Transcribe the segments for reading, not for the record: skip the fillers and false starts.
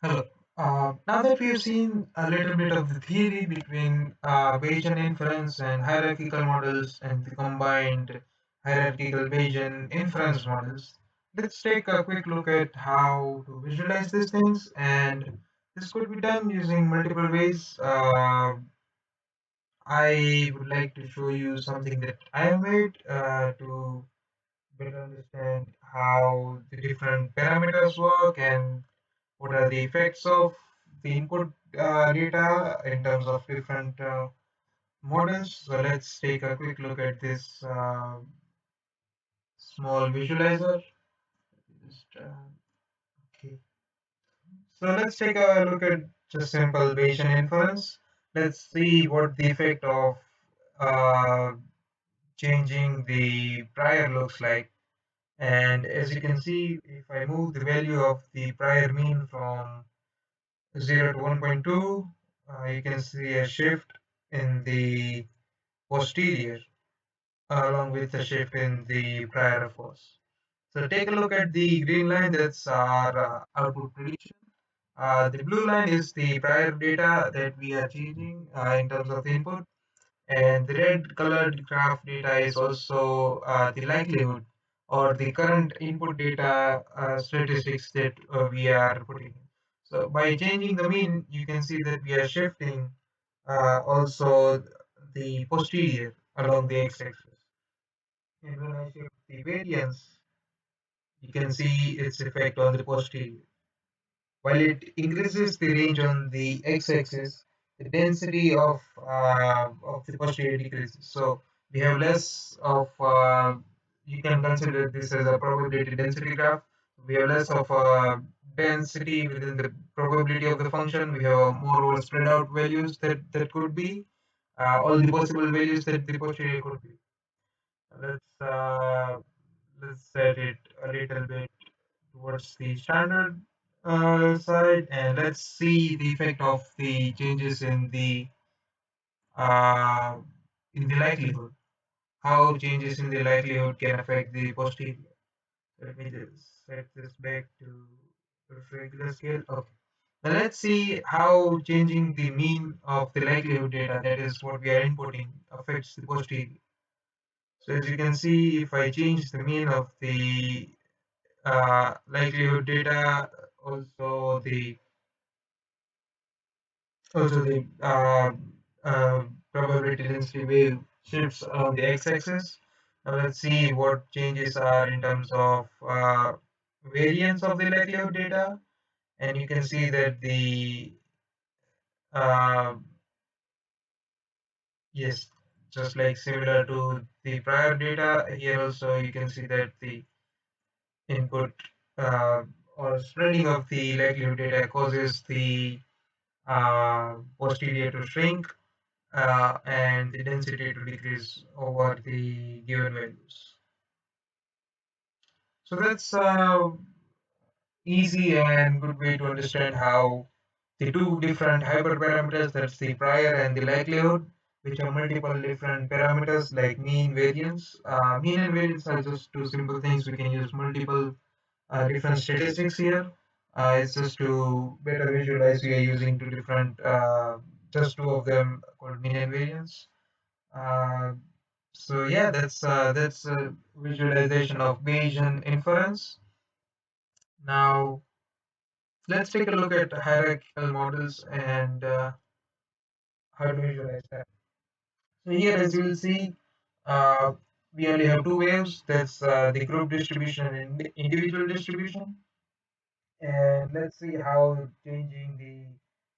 Hello. Now that we've seen a little bit of the theory between Bayesian inference and hierarchical models and the combined hierarchical Bayesian inference models, let's take a quick look at how to visualize these things. And this could be done using multiple ways. I would like to show you something that I have made to better understand how the different parameters work and what are the effects of the input data in terms of different models. So let's take a quick look at this small visualizer. Just, okay. So let's take a look at just simple Bayesian inference. Let's see what the effect of uh, changing the prior looks like. And as you can see, if I move the value of the prior mean from 0 to 1.2, you can see a shift in the posterior along with the shift in the prior force. So take a look at the green line, that's our output prediction. The blue line is the prior data that we are changing in terms of input, and the red colored graph data is also the likelihood or the current input data statistics that we are putting in. So by changing the mean, you can see that we are shifting also the posterior along the x-axis. And when I shift the variance, you can see its effect on the posterior. While it increases the range on the x-axis, the density of the posterior decreases. So we have less of, you can consider this as a probability density graph. We have less of a density within the probability of the function. We have a more spread out values that could be all the possible values that the posterior could be. Let's uh, let's set it a little bit towards the standard side, and let's see the effect of the changes uh, in the likelihood. How changes in the likelihood can affect the posterior. Let me just set this back to regular scale. Okay. Now let's see how changing the mean of the likelihood data, that is what we are inputting, affects the posterior. So as you can see, if I change the mean of the likelihood data, also the probability density wave shifts along the x-axis. Now let's see what changes are in terms of variance of the likelihood data, and you can see that the uh, yes, just like similar to the prior data, here also you can see that the input uh, or spreading of the likelihood data causes the posterior to shrink and the density to decrease over the given values. So that's easy and good way to understand how the two different hyperparameters, that's the prior and the likelihood, which are multiple different parameters like mean, variance. Mean and variance are just two simple things. We can use multiple different statistics here. It's just to better visualize. We are using two different, just two of them called mean and variance. Uh, so yeah, that's a visualization of Bayesian inference. Now let's take a look at hierarchical models and how to visualize that. So here, as you will see, uh, we only have two waves. That's the group distribution and individual distribution. And let's see how changing the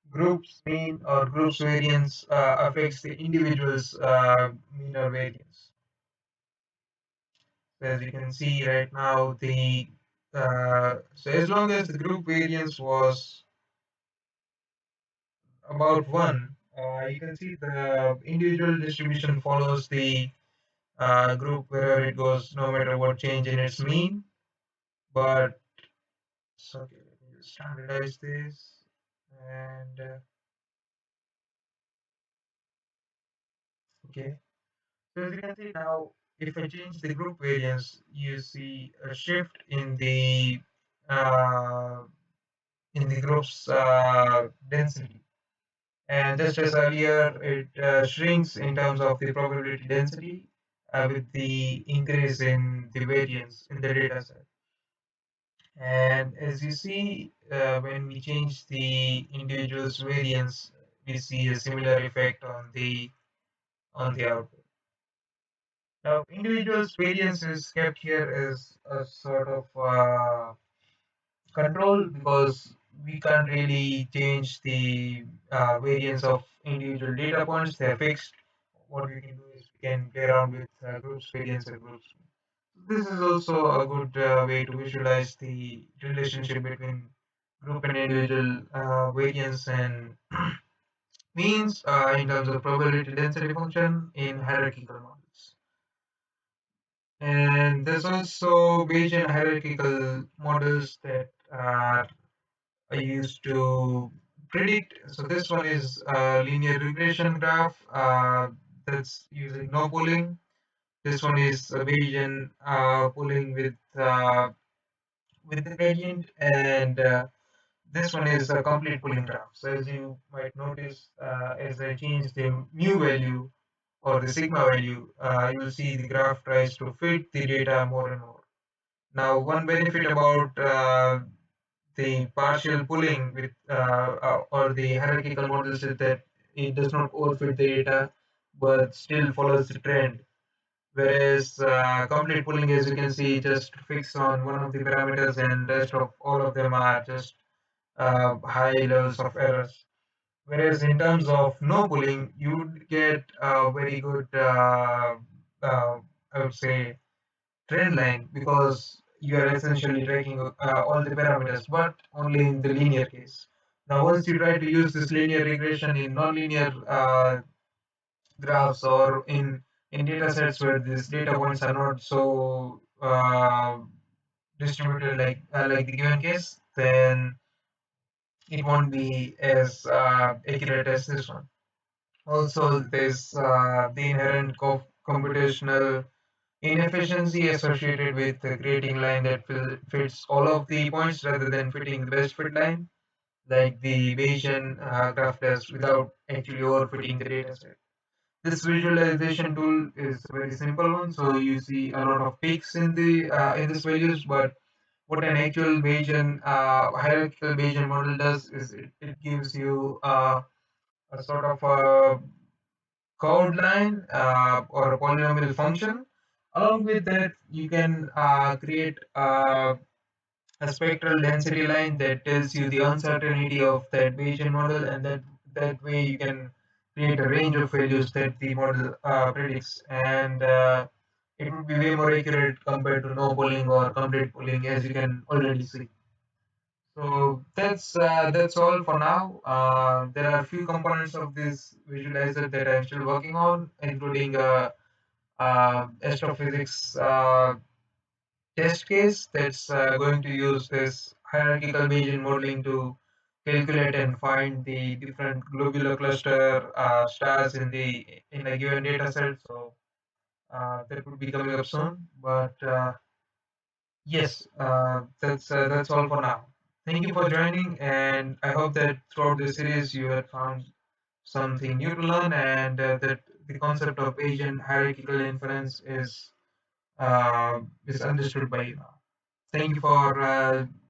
group's mean or group's variance affects the individual's mean or variance. So as you can see right now, the so as long as the group variance was about one, you can see the individual distribution follows the group wherever it goes, no matter what change in its mean. But so okay, let me just standardize this and okay. So as you can see now, if I change the group variance, you see a shift uh, in the the group's density. And just as earlier, it shrinks in terms of the probability density with the increase in the variance in the data set. And as you see, when we change the individual's variance, we see a similar effect on the output. Now, individual's variance is kept here as a sort of control because we can't really change the variance of individual data points. They're fixed. What we can do is we can play around with groups variance and groups. This is also a good way to visualize the relationship between group and individual variance and means in terms of probability density function in hierarchical models. And there's also Bayesian hierarchical models that are used to predict. So this one is a linear regression graph that's using no pooling. This one is a Bayesian pooling with the gradient, and this one is a complete pooling graph. So as you might notice, as I change the mu value or the sigma value, you will see the graph tries to fit the data more and more. Now, one benefit about the partial pooling with or the hierarchical models is that it does not overfit the data, but still follows the trend. Whereas complete pooling, as you can see, just fix on one of the parameters, and rest of all of them are just high levels of errors. Whereas in terms of no pooling, you would get a very good, I would say, trend line because you are essentially tracking all the parameters, but only in the linear case. Now, once you try to use this linear regression in nonlinear graphs or in data sets where these data points are not so distributed like the given case, then it won't be as accurate as this one. Also, there's the inherent computational inefficiency associated with creating line that fits all of the points rather than fitting the best fit line, like the Bayesian graph does without actually overfitting the data set. This visualization tool is a very simple one, so you see a lot of peaks in these values, but what an actual Bayesian hierarchical Bayesian model does is it gives you a sort of a curved line or a polynomial function. Along with that, you can create a spectral density line that tells you the uncertainty of that Bayesian model, and that way you can create a range of values that the model predicts, and it would be way more accurate compared to no polling or complete polling, as you can already see. So that's all for now. There are a few components of this visualizer that I'm still working on, including astrophysics test case that's going to use this hierarchical Bayesian modeling to calculate and find the different globular cluster stars in a given data set. So that would be coming up soon. But yes, that's all for now. Thank you for joining, and I hope that throughout this series you have found something new to learn, and that the concept of Bayesian hierarchical inference is understood by you now. Thank you for